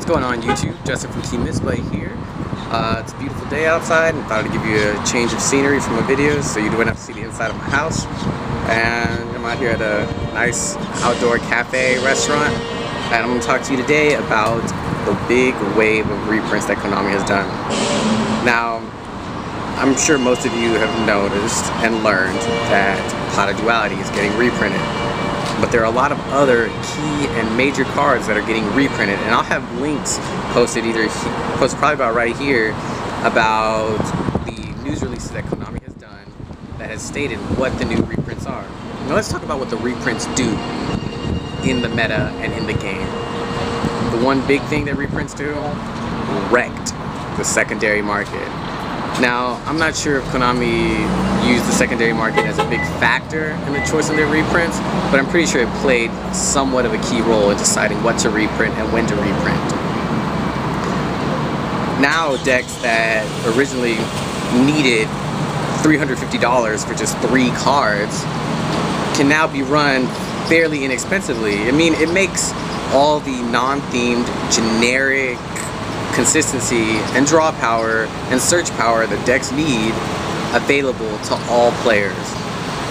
What's going on YouTube? Justin from Team Misplay here. It's a beautiful day outside and thought I'd give you a change of scenery from my videos so you wouldn't have to see the inside of my house. And I'm out here at a nice outdoor cafe restaurant, and I'm going to talk to you today about the big wave of reprints that Konami has done. Now, I'm sure most of you have noticed and learned that Pot of Duality is getting reprinted. But there are a lot of other key and major cards that are getting reprinted, and I'll have links posted probably about right here about the news releases that Konami has done that has stated what the new reprints are. Now let's talk about what the reprints do in the meta and in the game. The one big thing that reprints do, wrecked the secondary market. Now, I'm not sure if Konami used the secondary market as a big factor in the choice of their reprints, but I'm pretty sure it played somewhat of a key role in deciding what to reprint and when to reprint. Now, decks that originally needed $350 for just 3 cards can now be run fairly inexpensively. I mean, it makes all the non-themed, generic consistency and draw power and search power that decks need available to all players.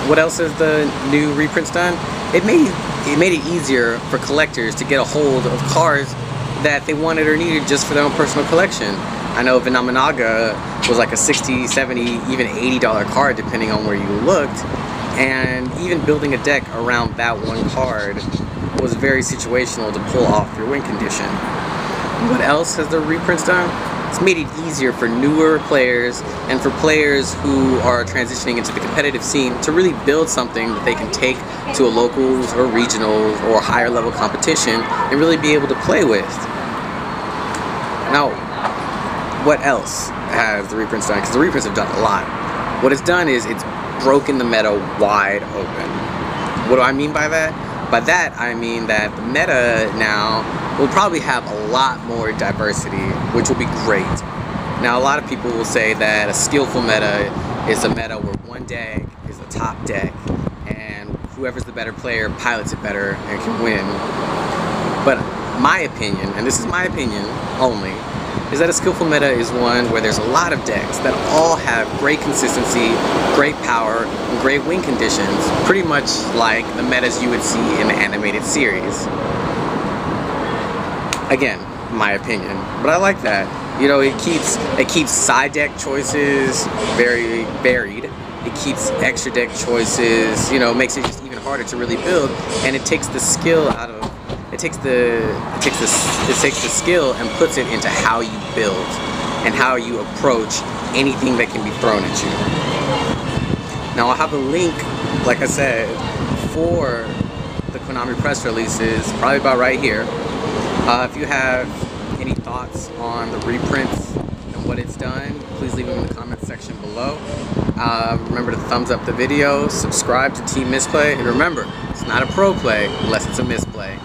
What else has the new reprints done? It made it easier for collectors to get a hold of cards that they wanted or needed just for their own personal collection. I know Vinamanaga was like a $60, $70, even $80 card depending on where you looked, and even building a deck around that one card was very situational to pull off your win condition. What else has the reprints done? It's made it easier for newer players and for players who are transitioning into the competitive scene to really build something that they can take to a locals or regionals or higher level competition and really be able to play with. Now, what else has the reprints done? Because the reprints have done a lot. What it's done is it's broken the meta wide open. What do I mean by that? By that, I mean that the meta now will probably have a lot more diversity, which will be great. Now, a lot of people will say that a skillful meta is a meta where one deck is the top deck, and whoever's the better player pilots it better and can win. But my opinion, and this is my opinion only, is that a skillful meta is one where there's a lot of decks that all have great consistency, great power, and great win conditions, pretty much like the metas you would see in the animated series. Again, my opinion, but I like that. You know, it keeps side deck choices very varied. It keeps extra deck choices, you know, makes it just even harder to really build, and it takes the skill out of it takes the skill and puts it into how you build and how you approach anything that can be thrown at you. Now, I'll have a link, like I said, for the Konami press releases, probably about right here. If you have any thoughts on the reprints and what it's done, please leave them in the comments section below. Remember to thumbs up the video, subscribe to Team Misplay, and remember, it's not a pro play unless it's a misplay.